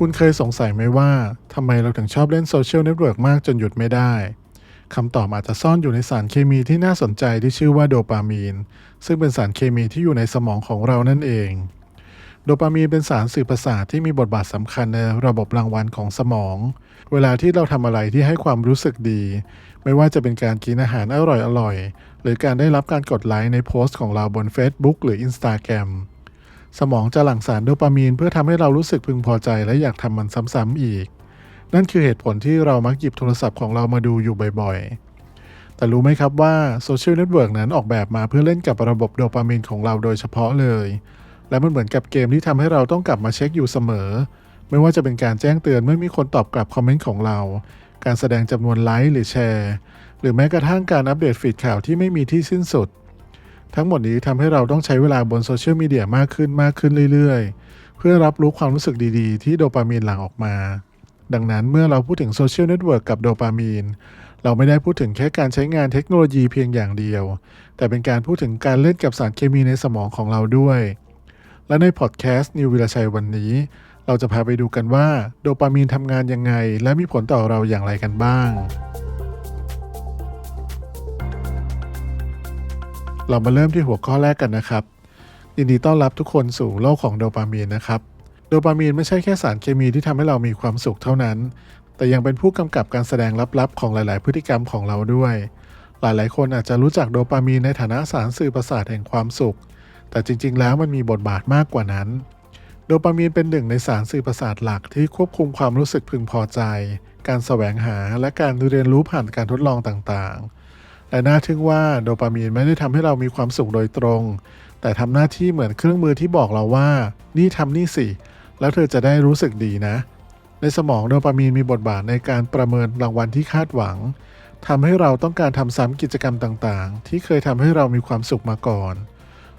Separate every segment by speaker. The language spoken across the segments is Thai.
Speaker 1: คุณเคยสงสัยไหมว่าทำไมเราถึงชอบเล่นโซเชียลเน็ตเวิร์กมากจนหยุดไม่ได้คำตอบอาจจะซ่อนอยู่ในสารเคมีที่น่าสนใจที่ชื่อว่าโดปามีนซึ่งเป็นสารเคมีที่อยู่ในสมองของเรานั่นเองโดปามีนเป็นสารสื่อประสาทที่มีบทบาทสำคัญในระบบรางวัลของสมองเวลาที่เราทำอะไรที่ให้ความรู้สึกดีไม่ว่าจะเป็นการกินอาหารอร่อยๆหรือการได้รับการกดไลค์ในโพสต์ของเราบน Facebook หรือ Instagram สมองจะหลั่งสารโดปามีนเพื่อทำให้เรารู้สึกพึงพอใจและอยากทำมันซ้ำๆอีกนั่นคือเหตุผลที่เรามักหยิบโทรศัพท์ของเรามาดูอยู่บ่อยๆแต่รู้ไหมครับว่าโซเชียลเน็ตเวิร์กนั้นออกแบบมาเพื่อเล่นกับระบบโดปามีนของเราโดยเฉพาะเลยและมันเหมือนกับเกมที่ทำให้เราต้องกลับมาเช็คอยู่เสมอไม่ว่าจะเป็นการแจ้งเตือนเมื่อมีคนตอบกลับคอมเมนต์ของเราการแสดงจำนวนไลค์หรือแชร์หรือแม้กระทั่งการอัปเดตฟีดข่าวที่ไม่มีที่สิ้นสุดทั้งหมดนี้ทำให้เราต้องใช้เวลาบนโซเชียลมีเดียมากขึ้นเรื่อยๆเพื่อรับรู้ความรู้สึกดีๆที่โดปามีนหลั่งออกมาดังนั้นเมื่อเราพูดถึงโซเชียลเน็ตเวิร์กกับโดปามีนเราไม่ได้พูดถึงแค่การใช้งานเทคโนโลยีเพียงอย่างเดียวแต่เป็นการพูดถึงการเล่นกับสารเคมีในสมองของเราด้วยและในพอดแคสต์นิววิลชัยวันนี้เราจะพาไปดูกันว่าโดปามีนทำงานยังไงและมีผลต่อเราอย่างไรกันบ้างเรามาเริ่มที่หัวข้อแรกกันนะครับยินดีต้อนรับทุกคนสู่โลกของโดปามีนนะครับโดปามีนไม่ใช่แค่สารเคมีที่ทำให้เรามีความสุขเท่านั้นแต่ยังเป็นผู้กำกับการแสดงลับๆของหลายๆพฤติกรรมของเราด้วยหลายๆคนอาจจะรู้จักโดปามีนในฐานะสารสื่อประสาทแห่งความสุขแต่จริงๆแล้วมันมีบทบาทมากกว่านั้นโดปามีนเป็นหนึ่งในสารสื่อประสาทหลักที่ควบคุมความรู้สึกพึงพอใจการแสวงหาและการเรียนรู้ผ่านการทดลองต่างๆและน่าทึ่งว่าโดปามีนไม่ได้ทำให้เรามีความสุขโดยตรงแต่ทำหน้าที่เหมือนเครื่องมือที่บอกเราว่านี่ทำนี่สิแล้วเธอจะได้รู้สึกดีนะในสมองโดปามีนมีบทบาทในการประเมินรางวัลที่คาดหวังทำให้เราต้องการทำซ้ำกิจกรรมต่างๆที่เคยทำให้เรามีความสุขมาก่อน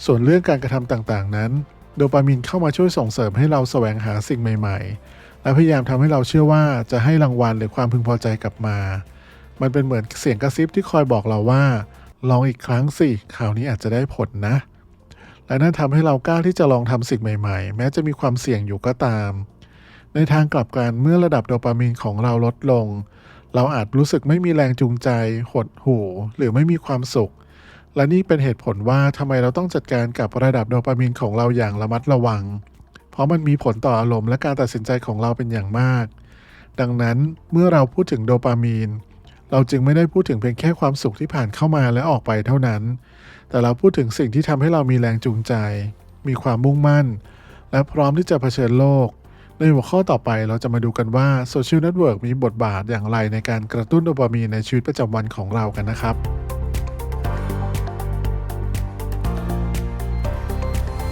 Speaker 1: ส่วนเรื่องการกระทำต่างๆนั้นโดปามีนเข้ามาช่วยส่งเสริมให้เราแสวงหาสิ่งใหม่ๆและพยายามทำให้เราเชื่อว่าจะให้รางวัลหรือความพึงพอใจกลับมามันเป็นเหมือนเสียงกระซิบที่คอยบอกเราว่าลองอีกครั้งสิคราวนี้อาจจะได้ผลนะและนั่นทำให้เรากล้าที่จะลองทำสิ่งใหม่ๆแม้จะมีความเสี่ยงอยู่ก็ตามในทางกลับกันเมื่อระดับโดปามีนของเราลดลงเราอาจรู้สึกไม่มีแรงจูงใจหดหู่หรือไม่มีความสุขและนี่เป็นเหตุผลว่าทำไมเราต้องจัดการกับระดับโดปามีนของเราอย่างระมัดระวังเพราะมันมีผลต่ออารมณ์และการตัดสินใจของเราเป็นอย่างมากดังนั้นเมื่อเราพูดถึงโดปามีนเราจึงไม่ได้พูดถึงเพียงแค่ความสุขที่ผ่านเข้ามาและออกไปเท่านั้นแต่เราพูดถึงสิ่งที่ทำให้เรามีแรงจูงใจมีความมุ่งมั่นและพร้อมที่จะเผชิญโลกในหัวข้อต่อไปเราจะมาดูกันว่าโซเชียลเน็ตเวิร์กมีบทบาทอย่างไรในการกระตุ้นโดปามีนในชีวิตประจำวันของเรากันนะครับ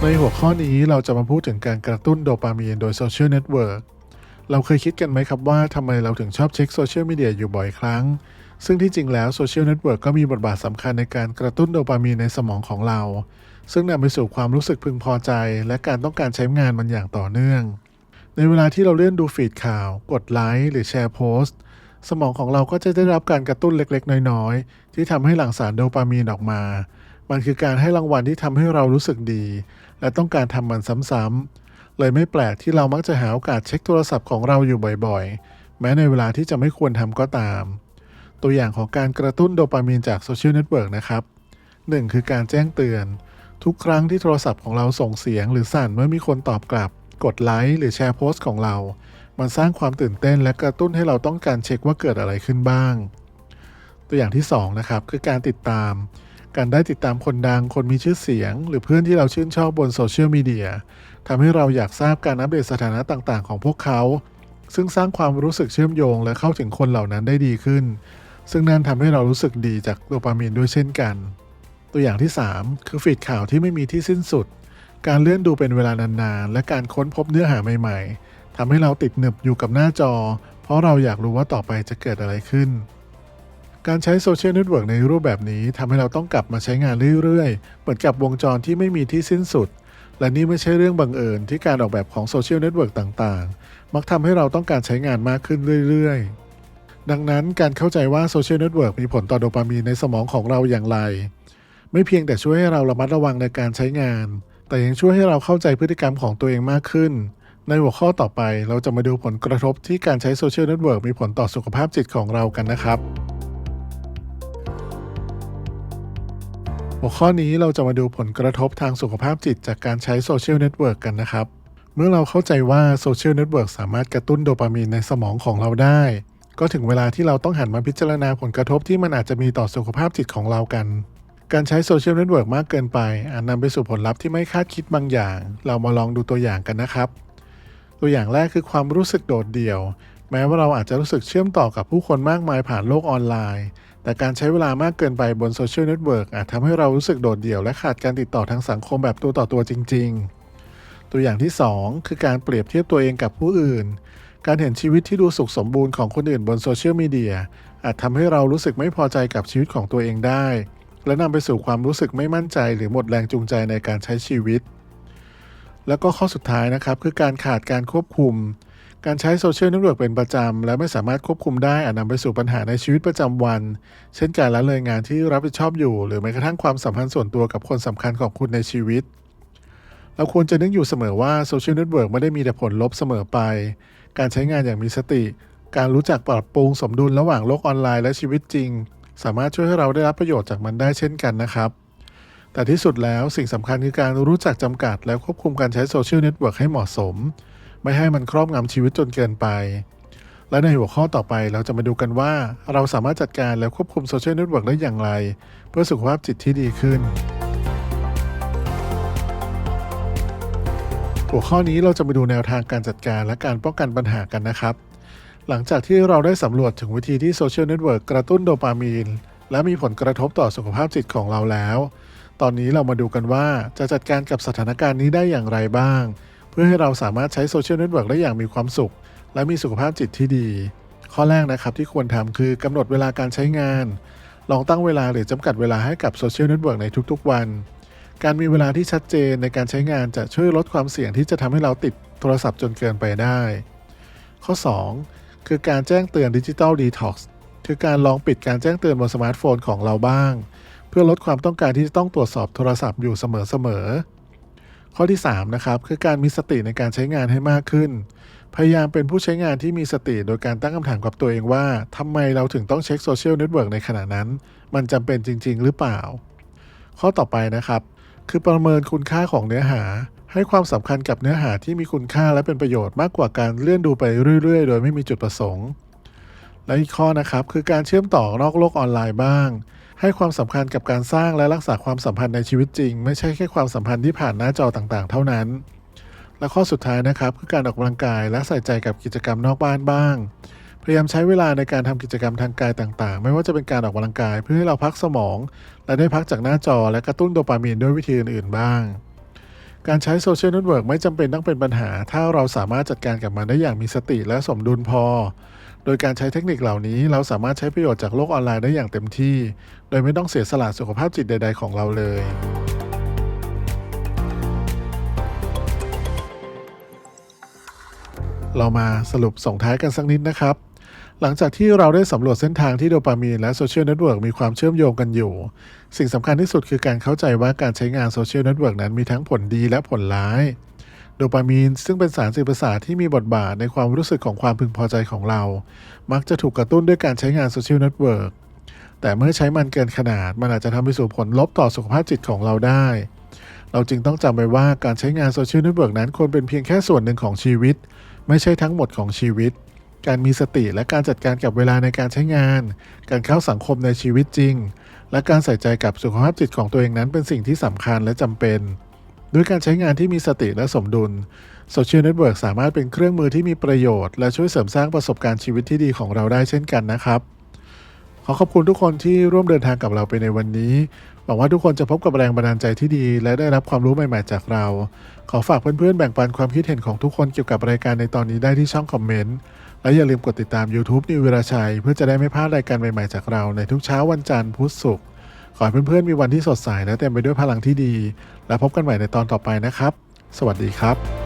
Speaker 1: ในหัวข้อนี้เราจะมาพูดถึงการกระตุ้นโดปามีนโดยโซเชียลเน็ตเวิร์กเราเคยคิดกันไหมครับว่าทำไมเราถึงชอบเช็คโซเชียลมีเดียอยู่บ่อยครั้งซึ่งที่จริงแล้วโซเชียลเน็ตเวิร์กก็มีบทบาทสำคัญในการกระตุ้นโดปามีนในสมองของเราซึ่งนำไปสู่ความรู้สึกพึงพอใจและการต้องการใช้งานมันอย่างต่อเนื่องในเวลาที่เราเลื่อนดูฟีดข่าวกดไลค์หรือแชร์โพสต์สมองของเราก็จะได้รับการกระตุ้นเล็กๆน้อยๆที่ทำให้หลั่งสารโดปามีนออกมามันคือการให้รางวัลที่ทำให้เรารู้สึกดีและต้องการทำมันซ้ำๆเลยไม่แปลกที่เรามักจะหาโอกาสเช็คโทรศัพท์ของเราอยู่บ่อยๆแม้ในเวลาที่จะไม่ควรทำก็ตามตัวอย่างของการกระตุ้นโดปามีนจากโซเชียลเน็ตเวิร์กนะครับ 1. คือการแจ้งเตือนทุกครั้งที่โทรศัพท์ของเราส่งเสียงหรือสั่นเมื่อมีคนตอบกลับกดไลค์หรือแชร์โพสต์ของเรามันสร้างความตื่นเต้นและกระตุ้นให้เราต้องการเช็คว่าเกิดอะไรขึ้นบ้างตัวอย่างที่2นะครับคือการติดตามการได้ติดตามคนดังคนมีชื่อเสียงหรือเพื่อนที่เราชื่นชอบบนโซเชียลมีเดียทำให้เราอยากทราบการอัปเดตสถานะต่างๆของพวกเขาซึ่งสร้างความรู้สึกเชื่อมโยงและเข้าถึงคนเหล่านั้นได้ดีขึ้นซึ่งนั่นทำให้เรารู้สึกดีจากโดปามีนด้วยเช่นกันตัวอย่างที่3คือฟีดข่าวที่ไม่มีที่สิ้นสุดการเลื่อนดูเป็นเวลานานๆและการค้นพบเนื้อหาใหม่ๆทำให้เราติดหนึบอยู่กับหน้าจอเพราะเราอยากรู้ว่าต่อไปจะเกิดอะไรขึ้นการใช้โซเชียลเน็ตเวิร์กในรูปแบบนี้ทำให้เราต้องกลับมาใช้งานเรื่อยๆเหมือนกับวงจรที่ไม่มีที่สิ้นสุดและนี่ไม่ใช่เรื่องบังเอิญที่การออกแบบของโซเชียลเน็ตเวิร์กต่างๆมักทำให้เราต้องการใช้งานมากขึ้นเรื่อยๆดังนั้นการเข้าใจว่าโซเชียลเน็ตเวิร์กมีผลต่อโดปามีนในสมองของเราอย่างไรไม่เพียงแต่ช่วยให้เราระมัดระวังในการใช้งานแต่ยังช่วยให้เราเข้าใจพฤติกรรมของตัวเองมากขึ้น ในหัวข้อต่อไปเราจะมาดูผลกระทบที่การใช้โซเชียลเน็ตเวิร์กมีผลต่อสุขภาพจิตของเรากันนะครับหัวข้อนี้เราจะมาดูผลกระทบทางสุขภาพจิตจากการใช้โซเชียลเน็ตเวิร์กกันนะครับเมื่อเราเข้าใจว่าโซเชียลเน็ตเวิร์กสามารถกระตุ้นโดปามีนในสมองของเราได้ก็ถึงเวลาที่เราต้องหันมาพิจารณาผลกระทบที่มันอาจจะมีต่อสุขภาพจิตของเรากันการใช้โซเชียลเน็ตเวิร์กมากเกินไปอาจนำไปสู่ผลลัพธ์ที่ไม่คาดคิดบางอย่างเรามาลองดูตัวอย่างกันนะครับตัวอย่างแรกคือความรู้สึกโดดเดี่ยวแม้ว่าเราอาจจะรู้สึกเชื่อมต่อกับผู้คนมากมายผ่านโลกออนไลน์แต่การใช้เวลามากเกินไปบนโซเชียลเน็ตเวิร์กอาจทำให้เรารู้สึกโดดเดี่ยวและขาดการติดต่อทางสังคมแบบตัวต่อตัวจริงๆตัวอย่างที่2คือการเปรียบเทียบตัวเองกับผู้อื่นการเห็นชีวิตที่ดูสุขสมบูรณ์ของคนอื่นบนโซเชียลมีเดียอาจทำให้เรารู้สึกไม่พอใจกับชีวิตของตัวเองได้และนำไปสู่ความรู้สึกไม่มั่นใจหรือหมดแรงจูงใจในการใช้ชีวิตแล้วก็ข้อสุดท้ายนะครับคือการขาดการควบคุมการใช้โซเชียลเน็ตเวิร์กเป็นประจำและไม่สามารถควบคุมได้อาจนำไปสู่ปัญหาในชีวิตประจำวันเช่นการละเลยงานที่รับผิดชอบอยู่หรือแม้กระทั่งความสัมพันธ์ส่วนตัวกับคนสำคัญของคุณในชีวิตเราควรจะนึกอยู่เสมอว่าโซเชียลเน็ตเวิร์กไม่ได้มีแต่ผลลบเสมอไปการใช้งานอย่างมีสติการรู้จักปรับปรุงสมดุลระหว่างโลกออนไลน์และชีวิตจริงสามารถช่วยให้เราได้รับประโยชน์จากมันได้เช่นกันนะครับแต่ที่สุดแล้วสิ่งสำคัญคือการรู้จักจำกัดและควบคุมการใช้โซเชียลเน็ตเวิร์กให้เหมาะสมไม่ให้มันครอบงำชีวิตจนเกินไปและในหัวข้อต่อไปเราจะมาดูกันว่าเราสามารถจัดการและควบคุมโซเชียลเน็ตเวิร์กได้อย่างไรเพื่อสุขภาพจิตที่ดีขึ้นหัวข้อนี้เราจะมาดูแนวทางการจัดการและการป้องกันปัญหากันนะครับหลังจากที่เราได้สำรวจถึงวิธีที่โซเชียลเน็ตเวิร์กกระตุ้นโดปามีนและมีผลกระทบต่อสุขภาพจิตของเราแล้วตอนนี้เรามาดูกันว่าจะจัดการกับสถานการณ์นี้ได้อย่างไรบ้างเพื่อให้เราสามารถใช้โซเชียลเน็ตเวิร์กได้อย่างมีความสุขและมีสุขภาพจิตที่ดีข้อแรกนะครับที่ควรทำคือกำหนดเวลาการใช้งานลองตั้งเวลาหรือจำกัดเวลาให้กับโซเชียลเน็ตเวิร์กในทุกๆวันการมีเวลาที่ชัดเจนในการใช้งานจะช่วยลดความเสี่ยงที่จะทำให้เราติดโทรศัพท์จนเกินไปได้ข้อ2คือการแจ้งเตือนดิจิทัลดีท็อกซ์คือการลองปิดการแจ้งเตือนบนสมาร์ทโฟนของเราบ้างเพื่อลดความต้องการที่จะต้องตรวจสอบโทรศัพท์อยู่เสมอข้อที่3นะครับคือการมีสติในการใช้งานให้มากขึ้นพยายามเป็นผู้ใช้งานที่มีสติโดยการตั้งคำถามกับตัวเองว่าทำไมเราถึงต้องเช็คโซเชียลเน็ตเวิร์กในขณะนั้นมันจำเป็นจริงๆหรือเปล่าข้อต่อไปนะครับคือประเมินคุณค่าของเนื้อหาให้ความสำคัญกับเนื้อหาที่มีคุณค่าและเป็นประโยชน์มากกว่าการเลื่อนดูไปเรื่อยๆโดยไม่มีจุดประสงค์และอีกข้อนะครับคือการเชื่อมต่อนอกโลกออนไลน์บ้างให้ความสำคัญกับการสร้างและรักษาความสัมพันธ์ในชีวิตจริงไม่ใช่แค่ความสัมพันธ์ที่ผ่านหน้าจอต่างๆเท่านั้นและข้อสุดท้ายนะครับคือการออกกำลังกายและใส่ใจกับกิจกรรมนอกบ้านบ้างพยายามใช้เวลาในการทำกิจกรรมทางกายต่างๆไม่ว่าจะเป็นการออกกำลังกายเพื่อให้เราพักสมองและได้พักจากหน้าจอและกระตุ้นโดปามีนด้วยวิธีอื่นๆบ้างการใช้โซเชียลเน็ตเวิร์กไม่จำเป็นต้องเป็นปัญหาถ้าเราสามารถจัดการกับมันได้อย่างมีสติและสมดุลพอโดยการใช้เทคนิคเหล่านี้เราสามารถใช้ประโยชน์จากโลกออนไลน์ได้อย่างเต็มที่โดยไม่ต้องเสียสละสุขภาพจิตใดๆของเราเลยเรามาสรุปส่งท้ายกันสักนิดนะครับหลังจากที่เราได้สำรวจเส้นทางที่โดปามีนและโซเชียลเน็ตเวิร์กมีความเชื่อมโยงกันอยู่สิ่งสำคัญที่สุดคือการเข้าใจว่าการใช้งานโซเชียลเน็ตเวิร์กนั้นมีทั้งผลดีและผลร้ายโดปามีนซึ่งเป็นสารสื่อประสาทที่มีบทบาทในความรู้สึกของความพึงพอใจของเรามักจะถูกกระตุ้นด้วยการใช้งานโซเชียลเน็ตเวิร์กแต่เมื่อใช้มันเกินขนาดมันอาจจะทำไปสู่ผลลบต่อสุขภาพจิตของเราได้เราจึงต้องจำไว้ว่าการใช้งานโซเชียลเน็ตเวิร์กนั้นควรเป็นเพียงแค่ส่วนหนึ่งของชีวิตไม่ใช่ทั้งหมดของชีวิตการมีสติและการจัดการกับเวลาในการใช้งานการเข้าสังคมในชีวิตจริงและการใส่ใจกับสุขภาพจิตของตัวเองนั้นเป็นสิ่งที่สำคัญและจำเป็นด้วยการใช้งานที่มีสติและสมดุลโซเชียลเน็ตเวิร์กสามารถเป็นเครื่องมือที่มีประโยชน์และช่วยเสริมสร้างประสบการณ์ชีวิตที่ดีของเราได้เช่นกันนะครับขอขอบคุณทุกคนที่ร่วมเดินทางกับเราไปในวันนี้หวังว่าทุกคนจะพบกับแรงบันดาลใจที่ดีและได้รับความรู้ใหม่ๆจากเราขอฝากเพื่อนๆแบ่งปันความคิดเห็นของทุกคนเกี่ยวกับรายการในตอนนี้ได้ที่ช่องคอมเมนต์และอย่าลืมกดติดตาม YouTube นิววีระชัยเพื่อจะได้ไม่พลาดรายการใหม่ๆจากเราในทุกเช้าวันจันทร์พุธศุกร์ขอให้เพื่อนๆมีวันที่สดใสและเต็มไปด้วยพลังที่ดีและพบกันใหม่ในตอนต่อไปนะครับสวัสดีครับ